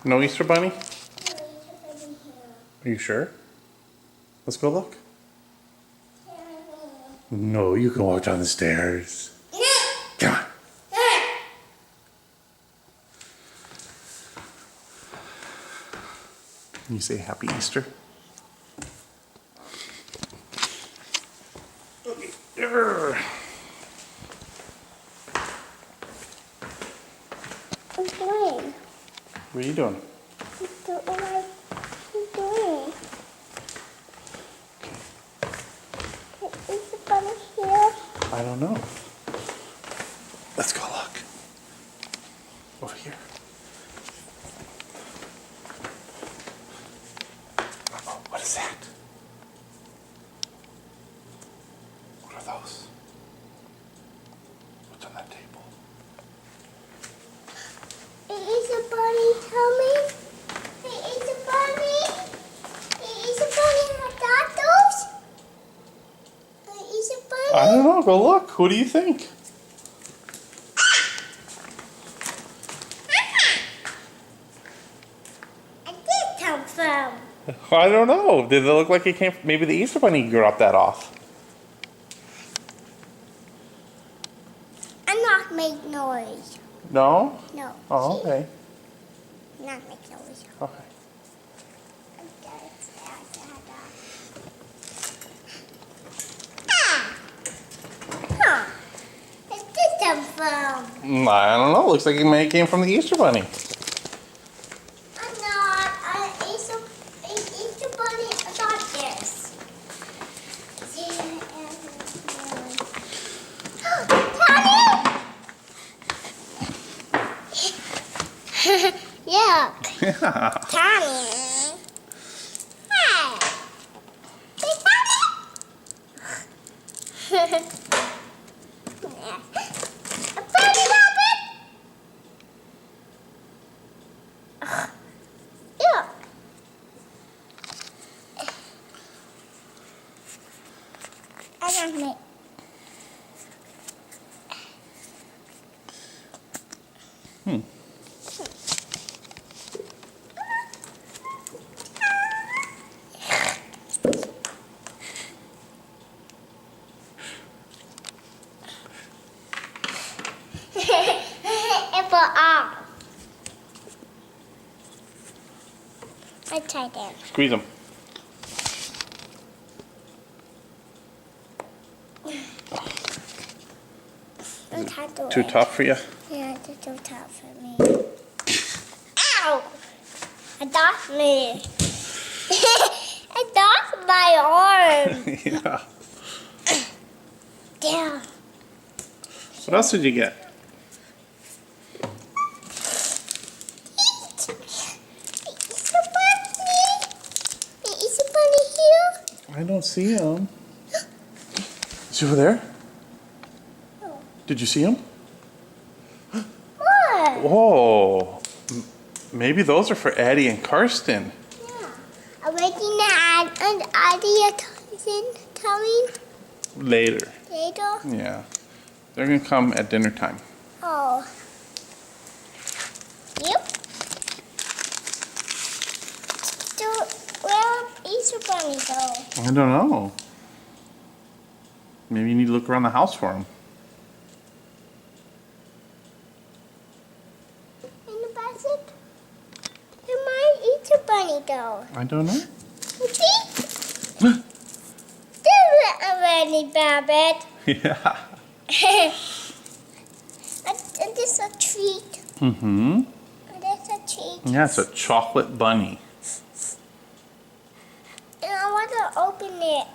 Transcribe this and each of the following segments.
No Easter Bunny? Are you sure? Let's go look. No, you can walk down the stairs. Come on. Can you say Happy Easter? Okay. I'm doing. What are you doing? What am I doing? Is the bunny here? I don't know. Let's go look. Over here. Oh, what is that? What are those? What's on that table? Is a bunny coming? Is a bunny? Is a bunny got those? Is a bunny? I don't know. Go look. Who do you think? I did come from. I don't know. Did it look like it came from, maybe the Easter Bunny dropped that off? I'm not make noise. No? No. Oh, see? okay. Not make noise. Okay. Huh. Where did this come from? I don't know. Looks like it may have came from the Easter Bunny. I'm not. Easter bunny got this. Tommy! Yeah. Yeah. Tommy. Hi. Hey, Tommy. A bunny rabbit. Yeah. I don't make. I tried that. Squeeze them. I'm tired of Too it. tough for you? Yeah, it's too tough for me. Ow! Adopt me. Adopt my arm. Yeah. Damn. What else did you get? Is the bunny here? I don't see him. Is he over there? Oh. Did you see him? What? Whoa. Maybe those are for Addie and Karsten. Yeah. I'm waiting to add an idea coming Later. later. Yeah. They're going to come at dinner time. Oh. Yep. So, where Easter bunny go? I don't know. Maybe you need to look around the house for him. In the basket? Where my Easter bunny go? I don't know. You see? There's a bunny rabbit. Yeah. And this a treat. Mm-hmm. And that's a treat. Yeah, it's a chocolate bunny. And I want to open it.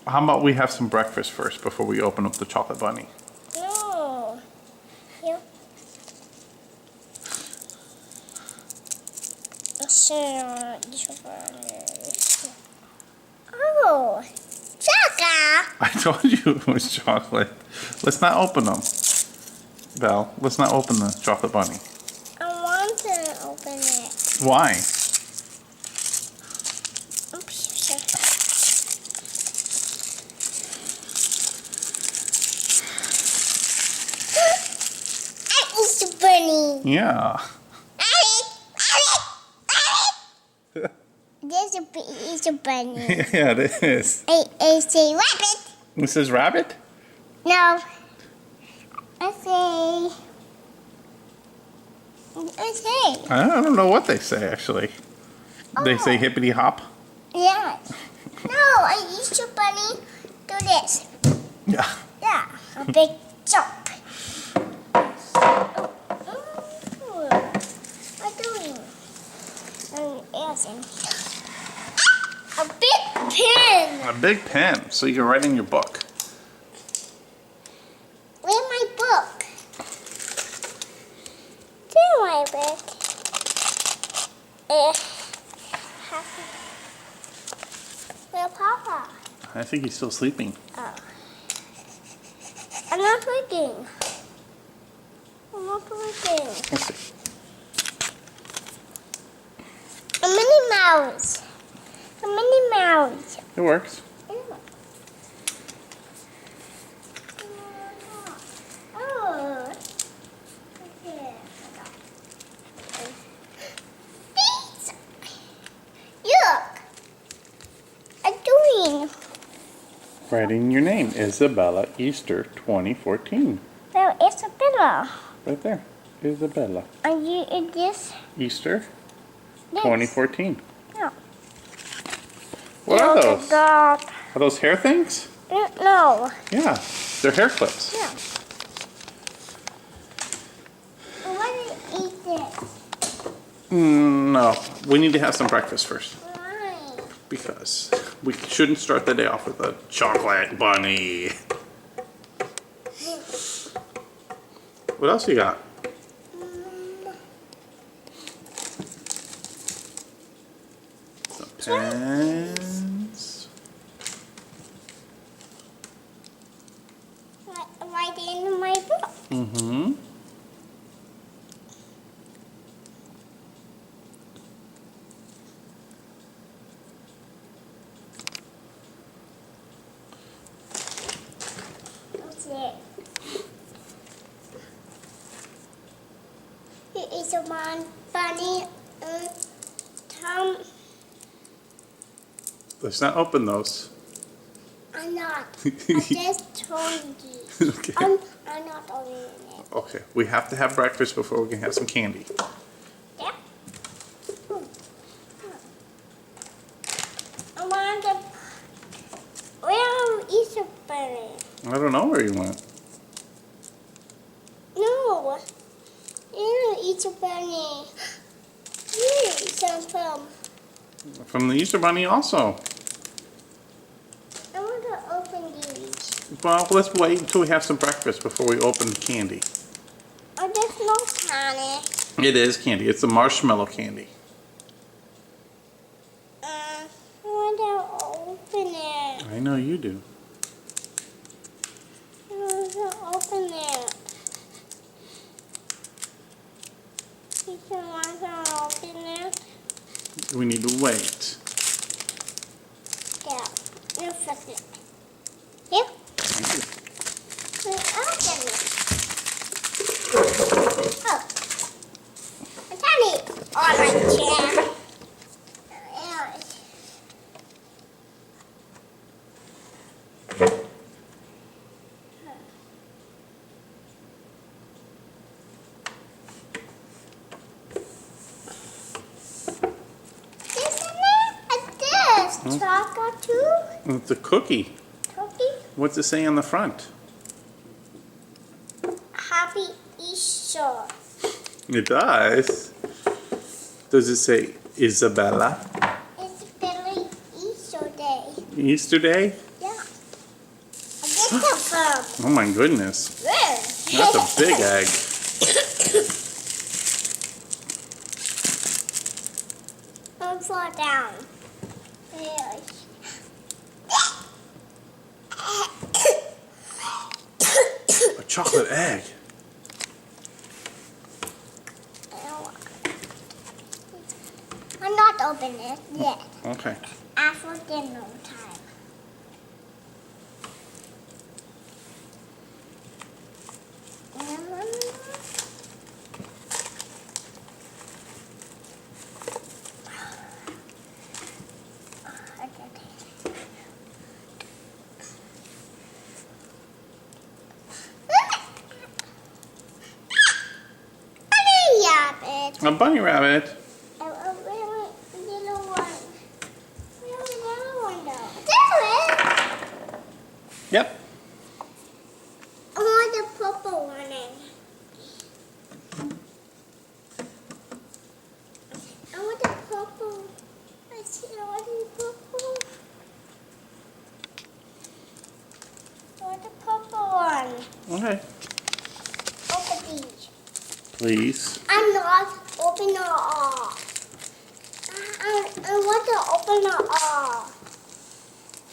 How about we have some breakfast first before we open up the chocolate bunny? No. Yep. Oh, Chaka! I told you it was chocolate. Let's not open them. Belle, let's not open the chocolate bunny. I want to open it. Why? Oops. I eat the bunny. Yeah. There's a Easter bunny. Yeah, it is. It's a rabbit. This is rabbit? No. Let's say. I don't know what they say, actually. They say Oh. hippity hop? Yeah. No, an Easter bunny do this. Yeah. Yeah, a big jump. What doing? A big pen. A big pen, so you can write in your book. Where's my book? Where's my book? Where's Papa? I think he's still sleeping. Oh. I'm not looking. I'm not looking. Let's see. A Minnie Mouse. A Minnie Mouse. It works. Oh. Okay. These. Look. I'm doing. Writing your name, Isabella Easter 2014. Well, it's a pillow. Right there. Isabella And you in this? Easter This. 2014. No. What are those? Dog. Are those hair things? No. Yeah, they're hair clips. Yeah. Why do you eat this? No, we need to have some breakfast first Why? because we shouldn't start the day off with a chocolate bunny. What else you got? Some pens. Right in my book. Mm-hmm. What's it? It is a bunny. Tom. Let's not open those. I'm not. I just told you. Okay. I'm not opening it. Okay, we have to have breakfast before we can have some candy. Yeah. I want to. Where is a bunny? I don't know where you went. No. You eat a bunny. You eat some from. From the Easter Bunny also. I want to open these. Well, let's wait until we have some breakfast before we open the candy. Oh, there's no candy. It is candy. It's the marshmallow candy. I want to open it. I know you do. I want to open it. You can want to open it? We need to wait. Yeah. You fix it. Yep. Thank you. Open it. Oh. I got it on my chair. Chocolate too? It's a cookie. Cookie? What's it say on the front? Happy Easter. It does. Does it say Isabella? It's Billy Easter Day. Easter Day? Yeah. I get that from. Oh my goodness. Where? That's a big egg. Don't fall down. Yes. A chocolate egg. I'm not opening it yet. Okay. After dinner time. rabbit. A bunny rabbit. A really little one. Really little one though. Do it. Yep. I want the purple one in. I want the purple. I want the purple. I want the purple one. Okay. Open these. Please. I'm not opening it all. I want to open it all.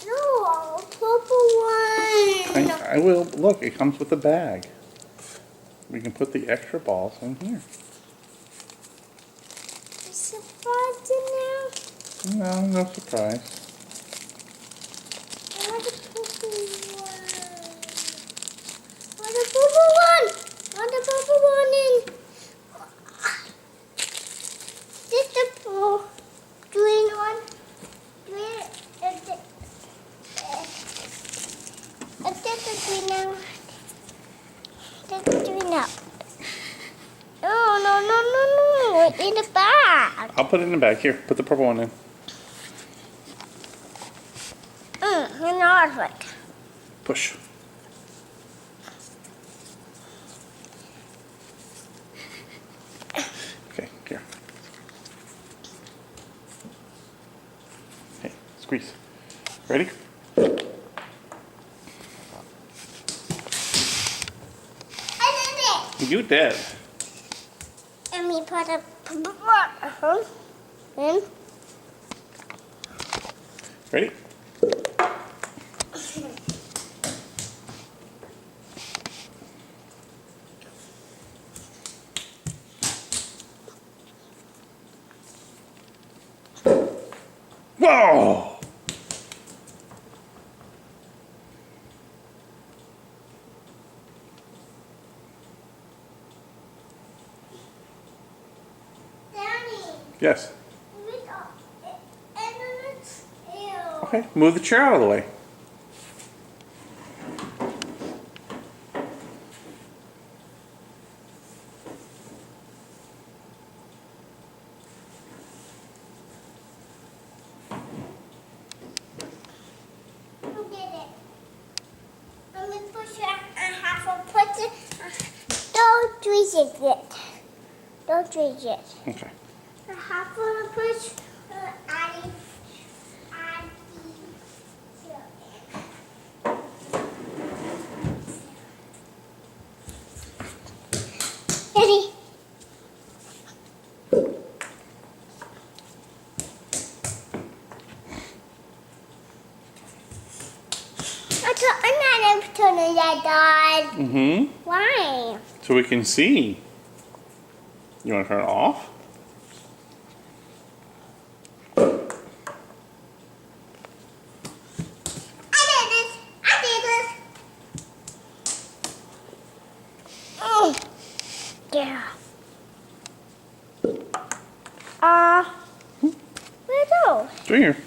No, purple one. I will. Look, it comes with a bag. We can put the extra balls in here. Is it fun in there? No, no surprise. I want the purple one. I want the purple one. I want the purple one in. This the purple green one. Green. This the green one. This the green one. No. In the bag. I'll put it in the bag. Here, put the purple one in. You know it's like. Push. Okay, here. Hey, squeeze. Ready? I did it. You did. And we put a purple one in. Ready? Whoa! Daddy, Yes. we got and it's ew. Okay, move the chair out of the way. Who did it? Let me push it. I have to put it. Don't twist it. Don't twist it. Okay. I have to push. Addie. Daddy. I'm not turning that on. Mm-hmm. Why? So we can see. You want to turn it off? I did it. Oh, yeah. Where's those? It's right here.